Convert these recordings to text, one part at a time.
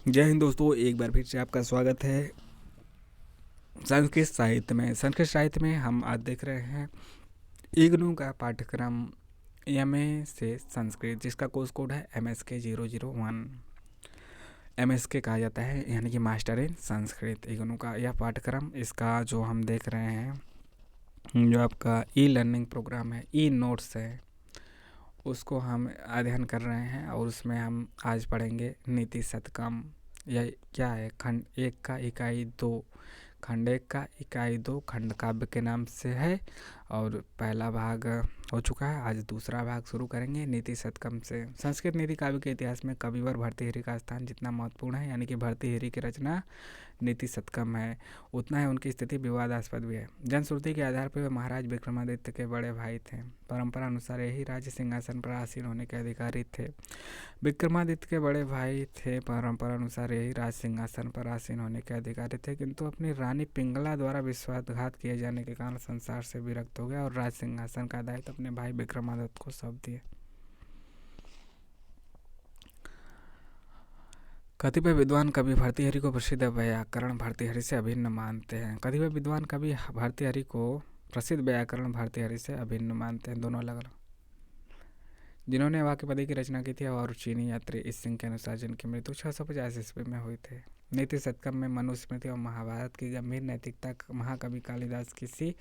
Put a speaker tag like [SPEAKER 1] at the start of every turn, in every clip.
[SPEAKER 1] जय हिंद दोस्तों, एक बार फिर से आपका स्वागत है संस्कृत साहित्य में। संस्कृत साहित्य में हम आज देख रहे हैं इग्नू का पाठ्यक्रम एमए से संस्कृत, जिसका कोर्स कोड है MSK 001। MSK कहा जाता है, यानी कि मास्टर इन संस्कृत। इग्नू का यह पाठ्यक्रम, इसका जो हम देख रहे हैं, जो आपका ई लर्निंग प्रोग्राम है, ई नोट्स है, उसको हम अध्ययन कर रहे हैं। और उसमें हम आज पढ़ेंगे नीति शतकम। यह क्या है? खंड एक का इकाई दो, खंड एक का इकाई दो खंड काव्य के नाम से है। और पहला भाग हो चुका है, आज दूसरा भाग शुरू करेंगे नीति शतकम से। संस्कृत नीति काव्य के इतिहास में कविवर भर्तृहरि का स्थान जितना महत्वपूर्ण है, यानी कि भर्तृहरि की रचना नीति शतकम है, उतना ही उनकी स्थिति विवादास्पद भी है। जनश्रुति के आधार पर वे महाराज विक्रमादित्य के बड़े भाई थे। परंपरा अनुसार यही राज्य सिंहासन पर आसीन होने के अधिकारी थे। विक्रमादित्य के बड़े भाई थे, परंपरा अनुसार यही राज सिंहासन पर आसीन होने के अधिकारी थे, किंतु अपनी रानी पिंगला द्वारा विश्वासघात किए जाने के कारण संसार से विरक्त हो गया और राज सिंहासन का दायित्व अपने भाई विक्रमादित्य को सौंप दिया। कतिपय विद्वान कवि भर्तृहरि को प्रसिद्ध व्याकरण भर्तृहरि से अभिन्न मानते हैं। कतिपय विद्वान कवि भर्तृहरि को प्रसिद्ध व्याकरण भर्तृहरि से अभिन्न मानते हैं, दोनों अलग अलग। जिन्होंने वाक्यपदी की रचना की थी और चीनी यात्री इस सिंह के अनुसार जिनकी मृत्यु 650 ईस्वी में हुई थी। नीति शतकम में मनुस्मृति और महाभारत की गंभीर नैतिकता महाकवि कालिदास की सी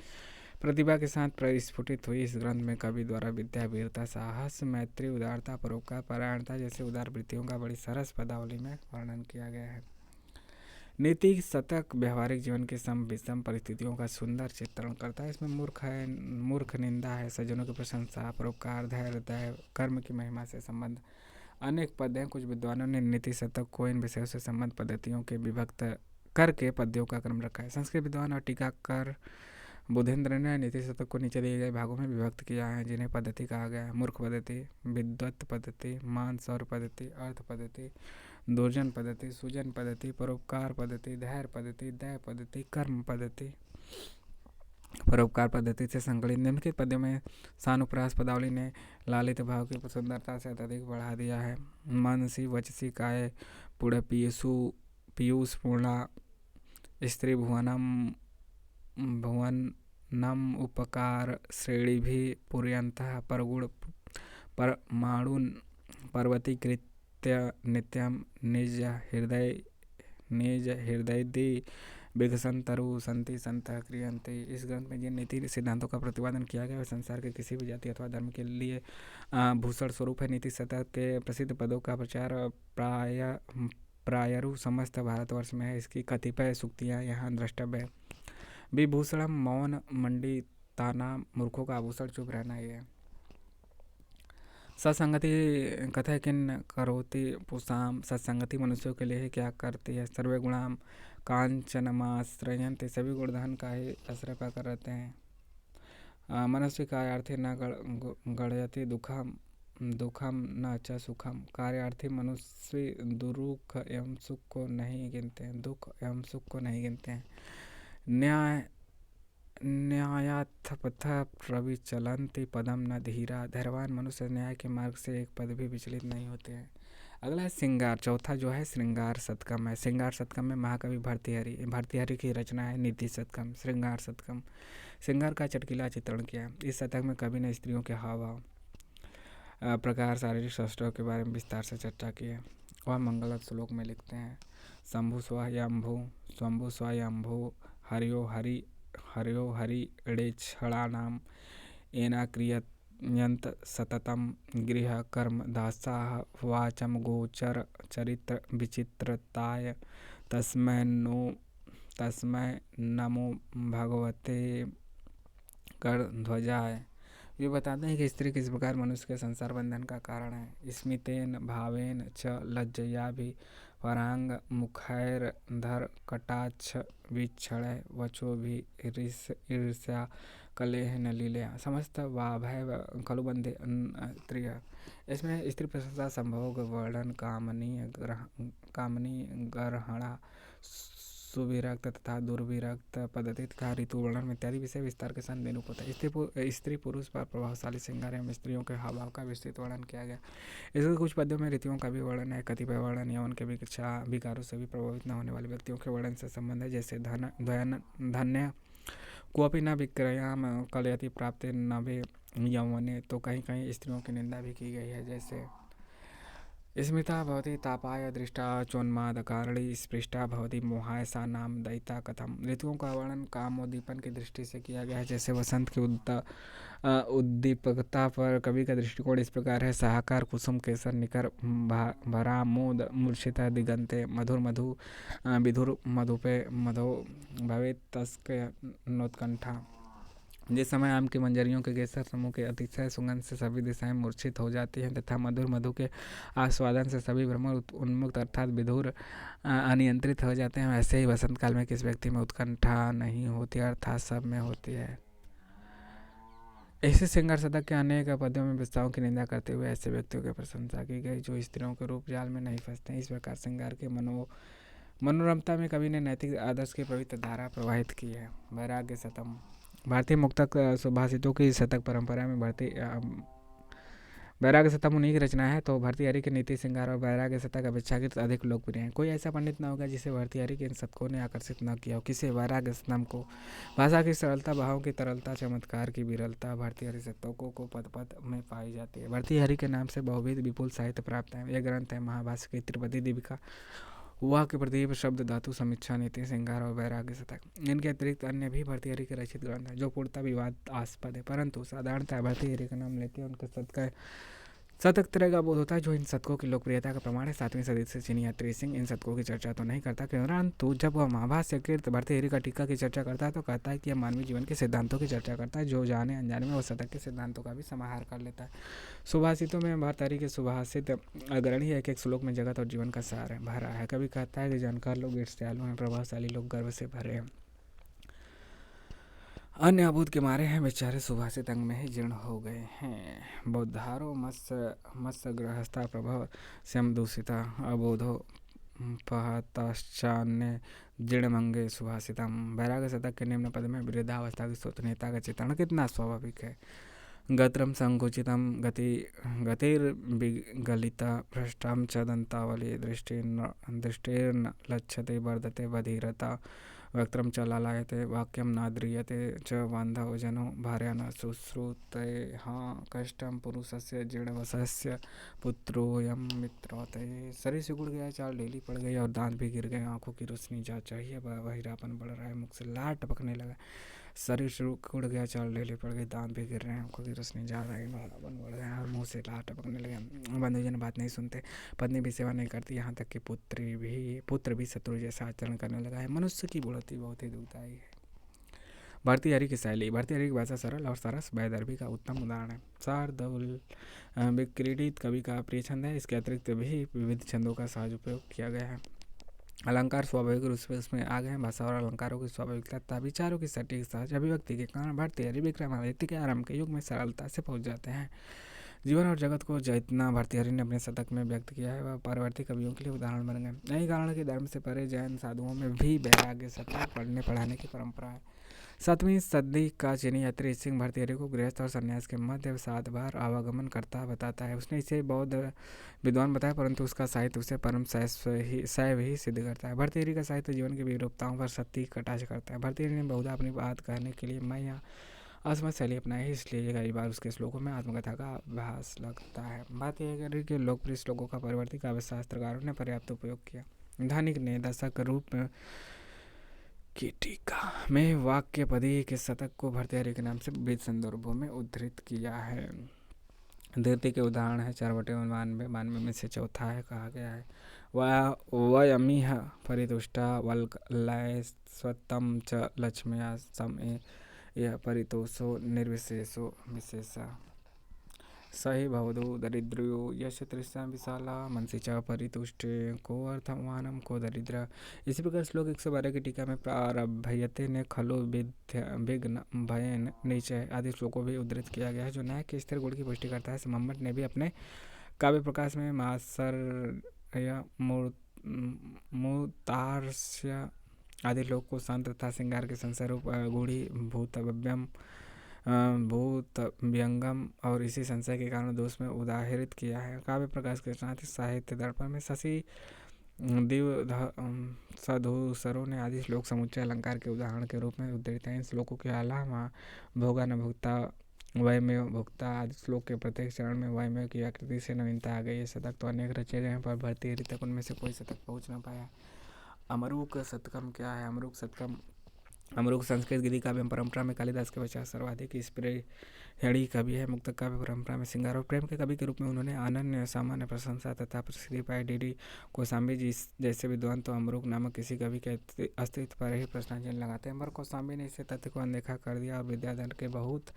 [SPEAKER 1] प्रतिभा के साथ प्रस्फुटित हुई। इस ग्रंथ में कवि द्वारा विद्या, वीरता, साहस, मैत्री, उदारता, परोपकार, परायणता जैसे उदार वृत्तियों का बड़ी सरस पदावली में वर्णन किया गया है। नीति शतक व्यवहारिक जीवन की सम विषम परिस्थितियों का सुंदर चित्रण करता है। इसमें मूर्ख निंदा है, सज्जनों की प्रशंसा, परोपकार, धैर्य, दया, कर्म की महिमा से संबंध अनेक पद हैं। कुछ विद्वानों ने नीति शतक को इन विषयों से संबंध पद्धतियों के विभक्त करके पद्यों का क्रम रखा है। संस्कृत विद्वान और टीकाकार बुधेंद्र ने नीति शतक को नीचे दिए गए भागों में विभक्त किया है, जिन्हें पद्धति कहा गया है। मूर्ख पद्धति, विद्वत पद्धति, मानसौर पद्धति, अर्थ पद्धति, दुर्जन पद्धति, सुजन पद्धति, परोपकार पद्धति, धैर्य पद्धति, दया पद्धति, कर्म पद्धति। परोपकार पद्धति से संकलित निम्नलिखित पद्यों में सानुप्रास पदावली ने लालित भाव की सुंदरता से अत्यधिक बढ़ा दिया है। मनसी वचसी काय पुड़ पीयूष पूर्णा स्त्री भुवनम उपकार श्रेणी भी पुर्यंतः परगुण परमाणुन पर्वती कृत्य नित्यम निज हृदय दी विघसंतरु संति संत क्रियंते। इस ग्रंथ में जिन नीति सिद्धांतों का प्रतिपादन किया गया है, संसार के किसी भी जाति अथवा धर्म के लिए भूषण स्वरूप है। नीति शतक के प्रसिद्ध पदों का प्रचार प्रायरु समस्त भारतवर्ष में है। इसकी कतिपय सूक्तियाँ यहाँ द्रष्टव्य है। विभूषणम मौन मंडी ताना, मूर्खों का आभूषण चुप रहना ही है। सत्संगति कथा किन करोति पुसाम, सत्संगति मनुष्यों के लिए ही क्या करती है। सर्वे गुणाम कांचनमाश्रयन्ते, सभी गुणधन का ही आश्रय पाकर रहते हैं। मनुष्य कार्यार्थी न गणयति दुखम दुखम न च सुखम, कार्यार्थी मनुष्य दुरुख एवं सुख को नहीं गिनते हैं, दुख एवं सुख को नहीं गिनते हैं। न्यायात्पथ प्रविचलन्ति पदम न धीरा, धैर्यवान मनुष्य न्याय के मार्ग से एक पद भी विचलित नहीं होते हैं। अगला है श्रृंगार। चौथा जो है श्रृंगार शतकम है। श्रृंगार शतकम में महाकवि भर्तृहरि की रचना है नीति शतकम, श्रृंगार शतकम। श्रृंगार का चटकीला चित्रण किया। इस शतक में कवि ने स्त्रियों के हाव भाव, प्रकार, शारीरिक शस्त्रों के बारे में विस्तार से चर्चा की है। वह मंगलक श्लोक में लिखते हैं, शंभु स्वयंभु हरियो हरि ड़ेक्षणानाम एना क्रियन्त सततम गृह कर्म दासाः वाचम गोचर चरित्र विचित्रताय तस्मै नमो भगवते कर ध्वजाय। ये बताते हैं कि स्त्री किस प्रकार मनुष्य के संसार बंधन का कारण है। स्मितेन भावेन च लज्जया भी परांग मुखैर्धर कटाक्ष वीक्षण वचो भी ईर्ष्या कलेह न लीलया, समस्त वाभय कलुबंधे स्त्रिय। इसमें स्त्री प्रशंसा, संभोग, वर्णन, कामनी ग्रहणा, सुविरक्त तथा दुर्विरक्त पद्धति तथा ऋतु वर्णन इत्यादि विषय विस्तार के साथ निरूप होता है। स्त्री पुरुष पर प्रभावशाली श्रृंगार एवं स्त्रियों के हाव भाव का विस्तृत वर्णन किया गया। इसके कुछ पद्यों में ऋतुओं का भी वर्णन है। कतिपय वर्णन यौन के विकारों से भी प्रभावित न होने वाले व्यक्तियों के वर्णन से संबंध है, जैसे धन्य कोपी न विक्रयाम कलयति प्राप्त न भी यौवने। तो कहीं कहीं स्त्रियों की निंदा भी की गई है, जैसे स्मृता भवती तापाय दृष्टा चोन्मादकारणी स्पृष्टा भवती मोहाय सा नाम दयिता कथम। ऋतुओं का वर्णन कामोद्दीपन की दृष्टि से किया गया है, जैसे वसंत की उद्दीपकता पर कवि का दृष्टिकोण इस प्रकार है। सहाकार कुसुम केसर निकर भरा मोद मूर्छिता दिगंते मधुर मधु विधुर मधुपे मधो भवे तस्क नोत्कंठा। जिस समय आम की मंजरियों के केसर समूह के अतिशय सुगंध से सभी दिशाएं मूर्छित हो जाती हैं तथा मधुर मधु के आस्वादन से सभी भ्रमर उन्मुक्त अर्थात विधुर अनियंत्रित हो जाते हैं, वैसे ही वसंत काल में किस व्यक्ति में उत्कंठा नहीं होती अर्थात सब में होती है। ऐसे श्रृंगार शतक के अनेक पद्यों में विस्तारों की निंदा करते हुए ऐसे व्यक्तियों की प्रशंसा की गई जो स्त्रियों के रूप जाल में नहीं फंसते हैं। इस प्रकार श्रृंगार के मनोरमता में कवि ने नैतिक आदर्श की पवित्र धारा प्रवाहित की है। वैराग्य शतम। भारतीय मुक्तक सुभाषितों की शतक परंपरा में वैराग्य शतक उन्हीं की रचना है, तो भर्तृहरि के नीति श्रृंगार और वैराग्य शतक अपेक्षाकृत अधिक लोकप्रिय हैं। कोई ऐसा पंडित न होगा जिसे भर्तृहरि के इन शतकों ने आकर्षित न किया हो। किसी वैराग्य शतक को भाषा की सरलता, भावों की तरलता, चमत्कार की विरलता भर्तृहरि शतकों को पद पद में पाई जाती है। भर्तृहरि के नाम से बहुविध विपुल साहित्य प्राप्त है। यह ग्रंथ है महाभाष्य की त्रिपदी दीपिका, वाह के प्रदीप, शब्द धातु समीक्षा, नीति श्रृंगार और वैराग्य शतक। इनके अतिरिक्त अन्य भी भर्तृहरि के रचित ग्रंथ हैं जो पूर्णतः विवादास्पद है, परंतु साधारणतः भर्तृहरि का नाम लेते हैं उनके शतक तरह का बोध होता है जो इन शतकों की लोकप्रियता का प्रमाण है। 7वीं सदी से चीनी यात्री सिंह इन शतकों की चर्चा तो नहीं करता, परंतु जब वह महाभाष्य कृत भर्तृहरि का टीका की चर्चा करता है तो कहता है कि यह मानवीय जीवन के सिद्धांतों की चर्चा करता है, जो जाने अनजाने में वह शतक के सिद्धांतों का भी समाहार कर लेता है। सुभाषितों में भर्तृहरि के सुभाषित अग्रणी एक एक श्लोक में जगत और जीवन का सार भरा है। कवि कहता है कि जानकार लोग ईर्ष्यालु हैं, प्रभावशाली लोग गर्व से भरे हैं, अन्य अबूझ के मारे हैं, बेचारे सुभाषित अंग में ही जीर्ण हो गए हैं। बौद्धारो मत्स्य गृहस्था प्रभव श्यम दूषिता अबोधो पहतश्चान्य जीर्णमंगे सुभाषितम। वैराग्य शतक के निम्न पद में वृद्धावस्था की सोचनीयता का चित्रण कितना स्वाभाविक है। गत्रम संकुचितम गतिर्विगलिता भ्रष्टम च दंतावली दृष्टिर्न लक्ष्यते वर्धते बधिरता वक्त्रम च लालायते वाक्यम नाद्रियते च बांधव जनो भार्या न शुश्रूते हाँ कष्टम पुरुषस्य जीर्णवशस्य पुत्रोयम मित्रते। शरीर सिकुड़ गया, चाल ढीली पड़ गई और दांत भी गिर गए, आंखों की रोशनी जा चाहिए, बहिरापन बढ़ रहा है, मुख से लार टपकने लगा। शरीर सिकुड़ गया, चाल ढीली पड़ गई, दांत भी गिर रहे हैं, आंखों की रोशनी जा रही है, बहिरापन बढ़ रहा है और मुँह से लार टपकने लगे। बंधुजन बात नहीं सुनते, पत्नी भी सेवा नहीं करती, यहाँ तक कि पुत्र भी शत्रु जैसा आचरण करने लगा है। मनुष्य की बुढ़ती बहुत ही दुखदायी है। भर्तृहरि की शैली। भर्तृहरि की भाषा सरल और सरस वैदर्भी का उत्तम उदाहरण है। शार्दूल विक्रीडित कवि का प्रिय छंद है। इसके अतिरिक्त भी विविध छंदों का सहज उपयोग किया गया है। अलंकार स्वाभाविक रूप से उसमें आ गए हैं। भाषा और अलंकारों की स्वाभाविकता तथा विचारों की सटीक सहज अभिव्यक्ति के कारण भर्तृहरि विक्रमादित्य के आरंभ के युग में सरलता से पहुंच जाते हैं। जीवन और जगत को जितना भर्तृहरि ने अपने शतक में व्यक्त किया है वह परवर्ती कवियों के लिए उदाहरण बन गए। यही कारण कि धर्म से परे जैन साधुओं में भी वैराग्य शतक पढ़ने पढ़ाने की परंपरा है। 7वीं सदी का चीनी यात्री सिंह भर्तृहरि को गृहस्थ और सन्यास के मध्य 7 बार आवागमन करता बताता है। उसने इसे बौद्ध विद्वान बताया, परंतु उसका साहित्य उसे परम शैव ही सिद्ध करता है। भर्तृहरि का साहित्य जीवन की विरूपताओं पर सत्य कटाक्ष करता है। भर्तृहरि ने बहुधा अपनी बात कहने के लिए मैं या असमत शैली अपनाई है, इसलिए कई बार उसके श्लोकों में आत्मकथा का आभास लगता है। भर्तृहरि के लोकप्रिय श्लोकों का परवर्ती काव्यशास्त्रकारों ने पर्याप्त उपयोग किया। धानिक ने दशक रूप की टीका में वाक्यपदी के शतक को भर्तृहरि के नाम से विविध संदर्भों में उद्धृत किया है। धृति के उदाहरण है 4/92 में से चौथा है। कहा गया है वयमिह परितुष्टा वल्लय स्वत्तम च लक्ष्म्या समे यह परितोषो निर्विशेषो विशेषा सही भवदो दरिद्रो यश तृष्णा विशाला मनसी च परितुष्टे को अर्थमानम को दरिद्र। इसी प्रकार श्लोक 112 की टीका में प्रारभ्यते ने खलो विघ्न भयन निचय आदि श्लोकों भी उद्धृत किया गया है जो न्याय के स्थिर गुण की पुष्टि करता है। सम्मट ने भी अपने काव्य प्रकाश में मात्सर्य मूर्तार्ष्य आदि लोग को शांत तथा श्रृंगार के संसार रूप गूढ़ी भूतव्यम भूत व्यंगम और इसी संशय के कारण दोष में उदाहरित किया है। काव्य प्रकाश के साथ ही साहित्य दर्पण में शशि दिव साधुसरों ने आदि श्लोक समुच्चय अलंकार के उदाहरण के रूप में उद्धृत हैं। इन श्लोकों के अलावा भोगा न भुगता वयमेव भुगता आदि श्लोक के प्रत्येक चरण में वयमेव की आकृति से नवीनता आ गई है। शतक तो अनेक रचे गए पर भर्तृहरि तक उनमें से कोई शतक पहुँच न पाया। अमरूक शतकम क्या है? अमरूक शतकम अमरूक संस्कृत गीति काव्य परंपरा में कालिदास के पश्चात सर्वाधिक स्प्रेहणी कवि है। मुक्तक काव्य परंपरा में श्रृंगार और प्रेम के कवि के रूप में उन्होंने अनन्य सामान्य प्रशंसा तथा प्रसिद्धि पाई। डी कौशाम्बी जी जैसे विद्वान तो अमरूक नामक किसी कवि के अस्तित्व पर ही प्रश्नचिन्ह लगाते हैं, पर कौशाम्बी ने इसे तथ्य को अनदेखा कर दिया और विद्याधर के बहुत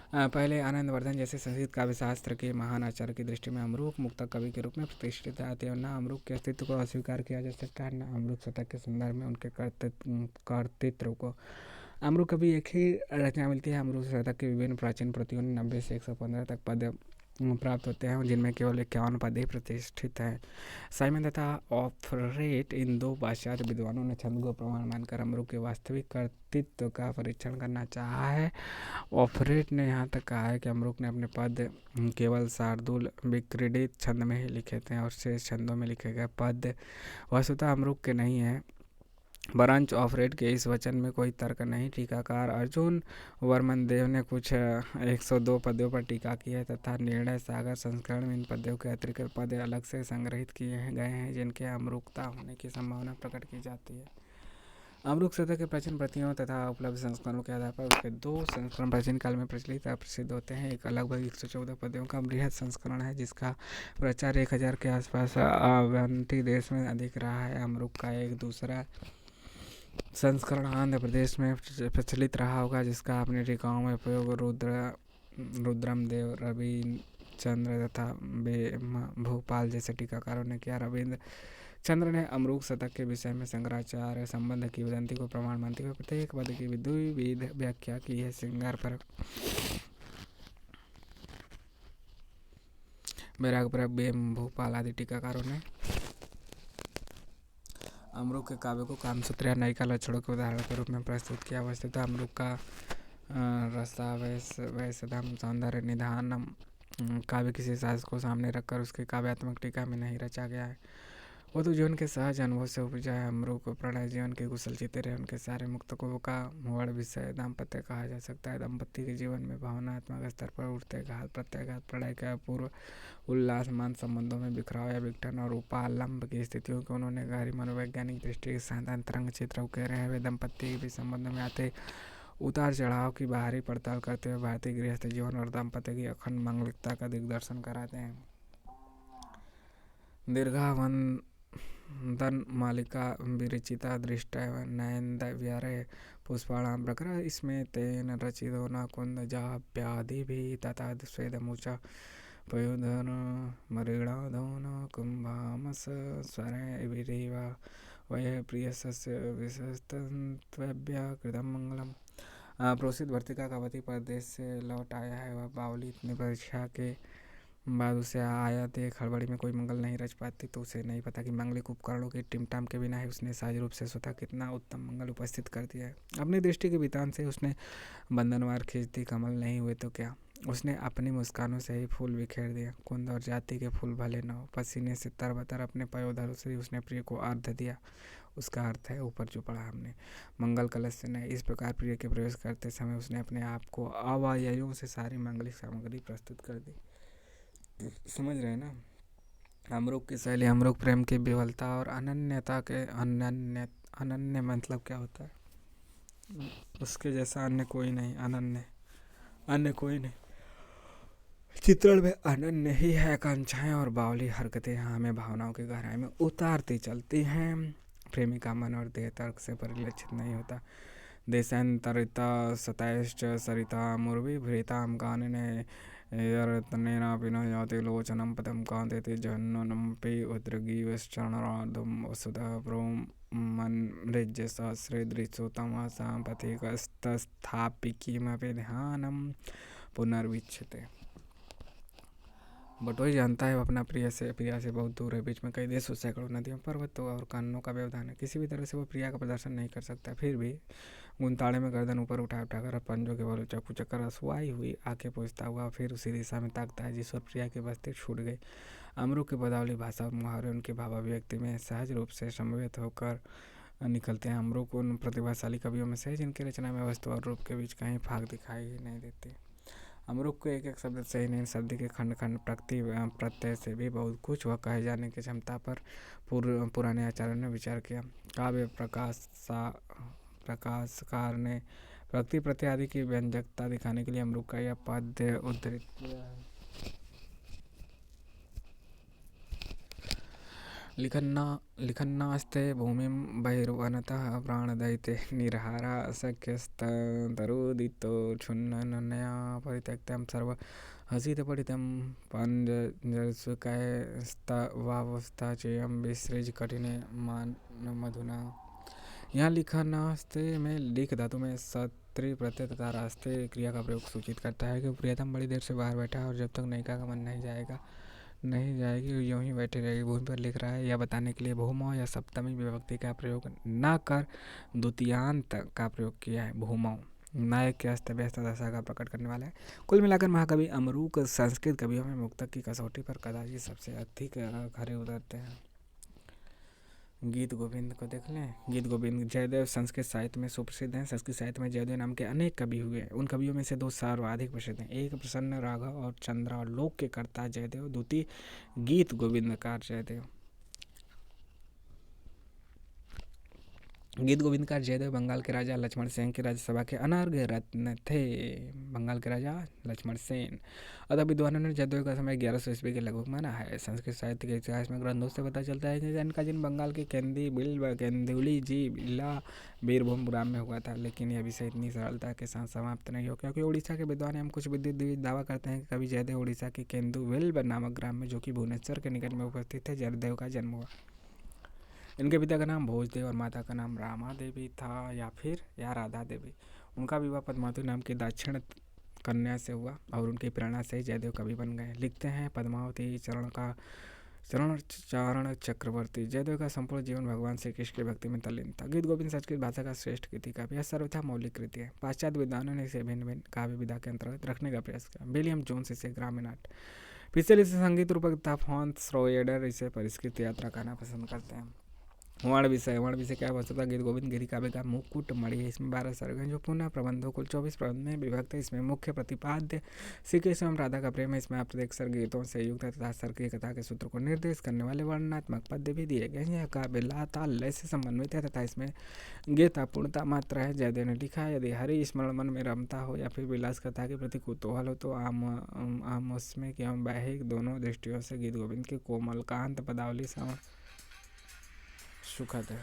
[SPEAKER 1] पहले आनंदवर्धन जैसे संस्कृत काव्य शास्त्र के महान आचार्य की दृष्टि में अमरूक मुक्तक कवि के रूप में प्रतिष्ठित आते हैं। न अमरूक के अस्तित्व को अस्वीकार किया जा सकता है, न अमरूक शतक के संदर्भ में उनके कर्तृत्व को। अमरूक कवि एक ही रचना मिलती है। अमरूक शतक की विभिन्न प्राचीन प्रतियों में 90 से 115 तक पद प्राप्त होते हैं, जिनमें केवल 51 पद ही प्रतिष्ठित हैं। साइमन तथा ऑफरेट इन दो पाश्चात्य विद्वानों ने छंद को प्रमाण मानकर अमरूक के वास्तविक कर्तृत्व का परीक्षण करना चाहा है। ऑफरेट ने यहाँ तक कहा है कि अमरूक ने अपने पद केवल शार्दूल विक्रीडित छंद में ही लिखे थे और शेष छंदों में लिखे गए पद वस्तुतः अमरूक के नहीं है। बरंच ऑफरेट के इस वचन में कोई तर्क नहीं। टीकाकार अर्जुन वर्मन देव ने कुछ 102 पदों पर टीका की है तथा निर्णय सागर संस्करण में इन पदों के अतिरिक्त पद अलग से संग्रहित किए गए हैं, जिनके अमरूकता होने की संभावना प्रकट की जाती है। अमरूक शतक के प्राचीन प्रतियों तथा उपलब्ध संस्करणों के आधार पर उसके 2 संस्करण प्राचीन काल में प्रचलित प्रसिद्ध होते हैं। एक लगभग 114 पदों का बृहद संस्करण है, जिसका प्रचार 1000 के आसपास अवंती देश में अधिक रहा है। अमरूक का एक दूसरा संस्करण आंध्र प्रदेश में प्रचलित रहा होगा, जिसका अपनी टीकाओं में उपयोग रुद्रम देव, रविचंद्र तथा भोपाल जैसे टीकाकारों ने किया। रविंद्र चंद्र ने अमरूक शतक के विषय में शंकराचार्य संबंध की वदंती को प्रमाण मानते हुए प्रत्येक पद की द्विविध व्याख्या की है। श्रृंगार पर बैराग पर भोपाल आदि टीकाकारों ने अमरूक के काव्य को कामसूत्र या नायिका लक्षणों के उदाहरण के रूप में प्रस्तुत किया। वस्तुतः अमरूक का रसावैसधम सौंदर्य निधानम काव्य किसी शास्त्र को सामने रखकर उसके काव्यात्मक टीका में नहीं रचा गया है। वो तो जीवन के सहज अनुभव से उपजा है। अमरूक प्रणय जीवन के कुशल चित्ते रहे। उनके सारे मुक्तकों का मूल विषय दाम्पत्य कहा जा सकता है। दंपति के जीवन में भावनात्मक स्तर पर उठते घात प्रत्याघात, प्रणय के अपूर्व उल्लास, मान संबंधों में बिखराव या विघटन और उपालंब की स्थितियों को उन्होंने गहरी मनोवैज्ञानिक दृष्टि के साथ अंतरंग चित्र उकेरे हैं। वे दंपति के भी संबंध में आते उतार चढ़ाव की बाहरी पड़ताल करते हुए भारतीय गृहस्थ जीवन और दाम्पत्य की अखंड मंगलिकता का दिग्दर्शन कराते हैं। दीर्घावंदन मालिका विरचिता दृष्टा नयन व्यारे पुष्पाणाम प्रकर इसमें तेन रचितो न कुंद जाप्यादि भी तथा स्वेदमुचा पयोधन मरीणाधोन कुंभामस स्वरे विरेवा वह प्रिय सस्य विशस्तव्या कृतम मंगलम। प्रोसित वर्तिका का पति परदेश से लौट आया है। वह बावली इतनी परीक्षा के बाद उसे आया देख हड़बड़ी में कोई मंगल नहीं रच पाती, तो उसे नहीं पता कि मांगलिक उपकरणों के टिमटाम के बिना ही उसने सहज रूप से स्वतः कितना उत्तम मंगल उपस्थित कर दिया है। अपनी दृष्टि के वितान से उसने बंधनवार खींच दी। कमल नहीं हुए तो क्या, उसने अपनी मुस्कानों से ही फूल बिखेर दिया। कुंद और जाति के फूल भले न हो, पसीने से तरबतर अपने पयोधरों से उसने प्रिय को अर्घ दिया। उसका अर्थ है ऊपर जो पढ़ा हमने, मंगल कलश से नहीं। इस प्रकार प्रिय के प्रवेश करते समय उसने अपने आप को अवयवों से सारी मांगलिक सामग्री प्रस्तुत कर दी। समझ रहे हैं ना। अमरूक की शैली, अमरूक प्रेम की विवलता और अनन्यता के अनन्य मतलब क्या होता है? उसके जैसा अन्य कोई नहीं, अनन्य अन्य कोई नहीं। चित्रण में अनन्य ही है। आकांक्षाएं और बावली हरकतें हमें भावनाओं की गहराई में उतारती चलती हैं। प्रेमिका मन और देह तर्क से परिलक्षित नहीं होता। देशांतरिता सतैश्च सरिता मुर्वी भृतां कानने यरत्नेनापि न याति लोचनं पदं कान्तेति जह्नुनमपि उद्रगीवश्चरणार्धं वसुधा प्रोमन्मृज्य सहस्रे दृशो तमसां पथिकस्तस्थापि किमपि ध्यानं पुनर्वीक्षते। बट वही जानता है अपना प्रिया से बहुत दूर है, बीच में कई देशों सैकड़ों नदियों पर्वतों और कानूनों का व्यवधान है। किसी भी तरह से वो प्रिया का प्रदर्शन नहीं कर सकता। फिर भी गुनताड़े में गर्दन ऊपर उठाकर पंजों के बल चक्कू चक्कर रसवाई हुई आंखें पूछता हुआ फिर उसी दिशा में ताकता है जिस पर प्रिया की बस्ती छूट गई। अमरू की बदावली भाषा और मुहावरे उनकी भावाभिव्यक्ति में सहज रूप से समवेत होकर निकलते हैं। अमरू को उन प्रतिभाशाली कवियों में से जिनकी रचना में वस्तु और रूप के बीच कहीं फाक दिखाई ही नहीं देती। अमरुक को एक एक शब्द से ही नहीं, शब्द के खंड खंड प्रत्यय से भी बहुत कुछ वह कहे जाने की क्षमता पर पुराने आचार्यों ने विचार किया। काव्य प्रकाशकार ने प्रकृति प्रत्यय आदि की व्यंजकता दिखाने के लिए अमरुक का यह पद्य उद्धृत किया है। लिखन्नास्ते भूमिं बहिर्वनतः प्राणदयिते निरहारा सख्यस्तरुदितो क्षुण्णनया परित्यक्तं सर्व हसितपठितं पञ्जरसुकायस्तवावस्थाचेयं विसृज कठिने मधुना। यहाँ लिखन्नास्ते में लिख धातु में सत्री प्रत्यय तथा रास्ते क्रिया का प्रयोग सूचित करता है कि प्रियतम बड़ी देर से बाहर बैठा है और जब तक नयिका का मन नहीं जाएगी यूं ही बैठी रहेगी। भूमि पर लिख रहा है यह बताने के लिए भूमौ या सप्तमी विभक्ति का प्रयोग न कर द्वितीयांत का प्रयोग किया है। भूमौ नायक के अस्त व्यस्त दशा का प्रकट करने वाला है। कुल मिलाकर महाकवि अमरूक संस्कृत कवियों में मुक्तक की कसौटी पर कदाचित सबसे अधिक खरे उतरते हैं। गीत गोविंद को देख लें। गीत गोविंद जयदेव संस्कृत साहित्य में सुप्रसिद्ध हैं। संस्कृत साहित्य में जयदेव नाम के अनेक कवि हुए। उन कवियों में से दो सर्वाधिक प्रसिद्ध हैं। एक प्रसन्न राघव और चंद्रालोक के कर्ता जयदेव, द्वितीय गीत गोविंदकार जयदेव। गीत गोविंदकार जयदेव बंगाल के राजा लक्ष्मण सेन की राज्यसभा के अनर्घ्य रत्न थे। बंगाल के राजा लक्ष्मण सेन। अतः विद्वानों ने जयदेव का समय 1100 ईस्वी के लगभग माना है। संस्कृत साहित्य के इतिहास में ग्रंथों से पता चलता है कि इनका जन्म बंगाल के केंदी बिल्व केंदुली जी बिल्ला बीरभूम में हुआ था। लेकिन यह विषय इतनी सरलता के साथ समाप्त नहीं हो, क्योंकि उड़ीसा के विद्वान एवं कुछ विद्वान दावा करते हैं कि कवि जयदेव उड़ीसा के केंदु बिल्व नामक ग्राम में, जो कि भुवनेश्वर के निकट में उपस्थित है, जयदेव का जन्म हुआ। इनके पिता का नाम भोजदेव और माता का नाम रामा देवी था या राधा देवी। उनका विवाह पद्मावती नाम की दक्षिण कन्या से हुआ और उनकी प्रेरणा से जयदेव कवि बन गए। लिखते हैं पद्मावती चारण चक्रवर्ती। जयदेव का संपूर्ण जीवन भगवान श्री कृष्ण की भक्ति में तल्लीन था। गीत गोविंद संस्कृत भाषा का श्रेष्ठ कृति काव्य, यह सर्वथा मौलिक कृति है। पाश्चात्य विद्वानों ने इसे भिन्न भिन्न काव्य विधा के अंतर्गत रखने का प्रयास किया। विलियम जोन्स इसे ग्रामीण नाट्य, पिछले इसे संगीत रूपक तथा फॉन्स श्रोएडर इसे परिष्कृत यात्रा कहना पसंद करते हैं। वर्ण विषय क्या वस्तुतः गीत गोविंद गिरी काव्य का मुकुट मणि है। इसमें 12 सर्ग हैं जो पुनः प्रबंधों कुल 24 प्रबंध में विभक्त है। इसमें मुख्य प्रतिपाद्य श्री कृष्ण एवं राधा का प्रेम है। इसमें प्रत्येक सर्ग गीतों से युक्त तथा सर्ग की कथा के सूत्र को निर्देश करने वाले वर्णनात्मक पद्य भी दिए गए हैं। यह काव्य ताल लय से समन्वित है तथा इसमें गीता पूर्णता मात्र है। जयदेव ने लिखा है, यदि हरि स्मरण मन में रमता हो या फिर विलास कथा के प्रति कुतूहल हो तो आमस्मिक एवं वैहिक दोनों दृष्टियों से गीत गोविंद की कोमल कांत पदावली सुखद है।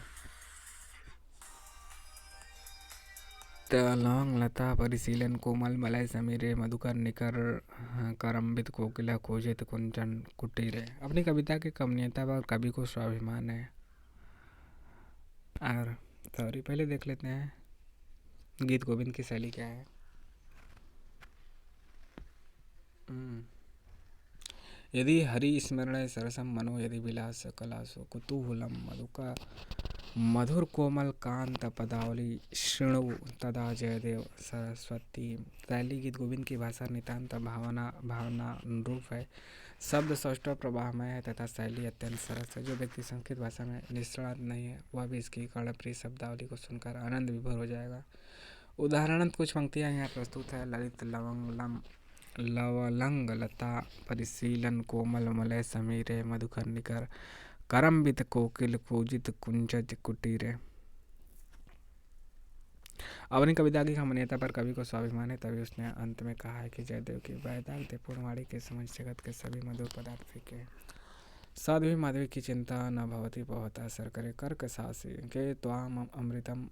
[SPEAKER 1] लौंग लता परिशीलन कोमल मलय समीरे मधुकर निकर करम्बित कोकिला खोजित कुंचन कुटीरे। अपनी कविता की कमनीयता पर कवि को स्वाभिमान है। और पहले देख लेते हैं गीत गोविंद की शैली क्या है। यदि हरि स्मरण सरसम मनो यदि विलास कलासो कुतूहलम मधुर कोमल कांत पदावली शृणु तदा जयदेव सरस्वती। शैली गीत गोविंद की भाषा नितांत भावना रूप है। शब्द सौष्ठव प्रवाहमय है तथा शैली अत्यंत सरस है। जो व्यक्ति संस्कृत भाषा में निष्णात नहीं है वह भी इसकी कर्णप्रिय शब्दावली को सुनकर आनंद विभोर हो जाएगा। उदाहरण कुछ पंक्तियाँ यहाँ प्रस्तुत है। ललित लवलंग लता परिशीलन कोमल मलय समीरे मधुकर निकर करम्बित कोकिल पूजित कुंजज कुटीरे। अपनी कविता की कमनीयता पर कवि को स्वाभिमान है, तभी उसने अंत में कहा है कि जयदेव की वैदाग्ध्यपूर्ण वाणी के समझ जगत के सभी मधुर पदार्थ फीके। साध्वी माधवी की चिंता न भवती बहुत असर करे कर्क सासी के त्वाम अमृतम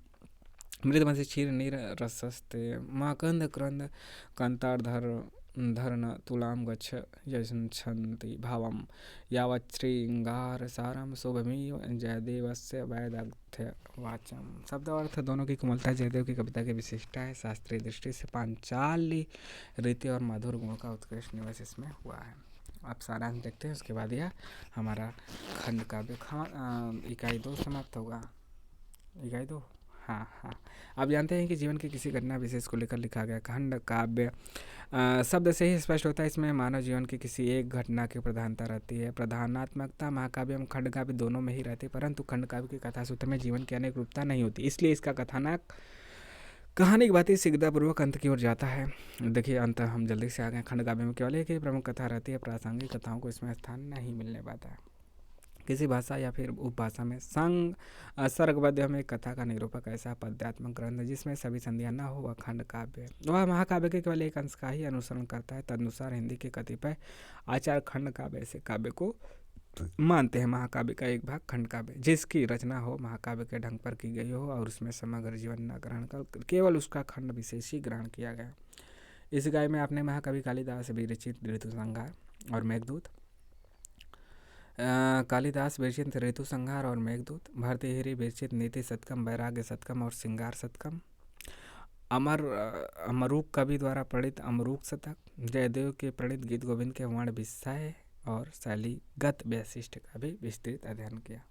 [SPEAKER 1] मृतमसि क्षीर नीर रसस्ते माकंद क्रंद कंतारधर न तुलाम गच्छ यशंति भावम यावत् श्रृंगार सारम शुभमीव जयदेवस्य वैदग्ध्य वाचम। शब्द और अर्थ दोनों की कोमलता जयदेव की कविता की विशिष्टता है। शास्त्रीय दृष्टि से पांचाली रीति और मधुर गुण का उत्कृष्ट निवास इसमें हुआ है। आप सारांश देखते हैं, उसके बाद यह हमारा खंड काव्य इकाई 2 समाप्त होगा। इकाई 2, हाँ हाँ। आप जानते हैं कि जीवन की किसी घटना विशेष को लेकर लिखा गया खंड काव्य शब्द से ही स्पष्ट होता है, इसमें मानव जीवन की किसी एक घटना की प्रधानता रहती है। प्रधानात्मकता महाकाव्य एवं खंड काव्य दोनों में ही रहती है, परंतु खंड काव्य की कथा सूत्र में जीवन की अनेक रूपता नहीं होती, इसलिए इसका कथानक कहानी की बात ही शीघ्रतापूर्वक अंत की ओर जाता है। देखिए अंत हम जल्दी से आ गए। खंड काव्य में केवल एक ही प्रमुख कथा रहती है, प्रासंगिक कथाओं को इसमें स्थान नहीं मिलने पाता है। किसी भाषा या फिर उपभाषा में सर्गबद्ध में एक कथा का निरूपक ऐसा पद्यात्मक ग्रंथ जिसमें सभी संधियां न हो, वह खंड काव्य है। वह महाकाव्य के केवल एक अंश का ही अनुसरण करता है। तदनुसार हिंदी के कतिपय आचार्य खंड काव्य ऐसे काव्य को मानते हैं महाकाव्य का एक भाग खंड काव्य, जिसकी रचना हो महाकाव्य के ढंग पर की गई हो और उसमें समग्र जीवन न ग्रहण कर केवल उसका खंड विशेष ही ग्रहण किया गया। इस गाय में आपने महाकवि कालिदास विरचित ऋतुसंहार और मेघदूत, कालिदास विरचित ऋतुसंहार और मेघदूत, भर्तृहरि विरचित नीति शतकम, वैराग्य शतकम और श्रृंगार शतकम, अमरूक कवि द्वारा प्रणीत अमरूक शतक, जयदेव के प्रणीत गीत गोविंद के वर्ण विषय और शैलीगत वैशिष्ट का भी विस्तृत अध्ययन किया।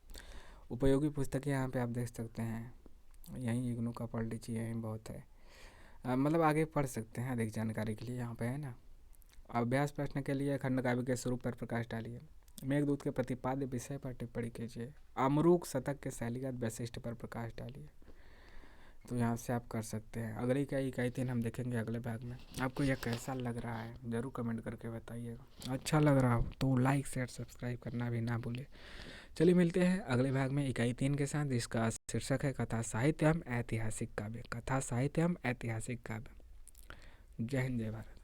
[SPEAKER 1] उपयोगी पुस्तकें यहाँ पे आप देख सकते हैं, यहीं इग्नू का पढ़ लीजिए, यहीं बहुत है। मतलब आगे पढ़ सकते हैं अधिक जानकारी के लिए, यहाँ पे है ना। अभ्यास प्रश्न के लिए खंड काव्य के स्वरूप पर प्रकाश डालिए, मेघदूत के प्रतिपाद्य विषय पर टिप्पणी कीजिए, अमरूक शतक के शैलीगत वैशिष्ट पर प्रकाश डालिए। तो यहाँ से आप कर सकते हैं। अगली इकाई 3 हम देखेंगे अगले भाग में। आपको यह कैसा लग रहा है ज़रूर कमेंट करके बताइएगा। अच्छा लग रहा हो तो लाइक शेयर सब्सक्राइब करना भी ना भूलिए। चलिए मिलते हैं अगले भाग में इकाई 3 के साथ, जिसका शीर्षक है कथा साहित्यम ऐतिहासिक काव्य। कथा साहित्यम ऐतिहासिक काव्य। जय हिंद, जय भारत।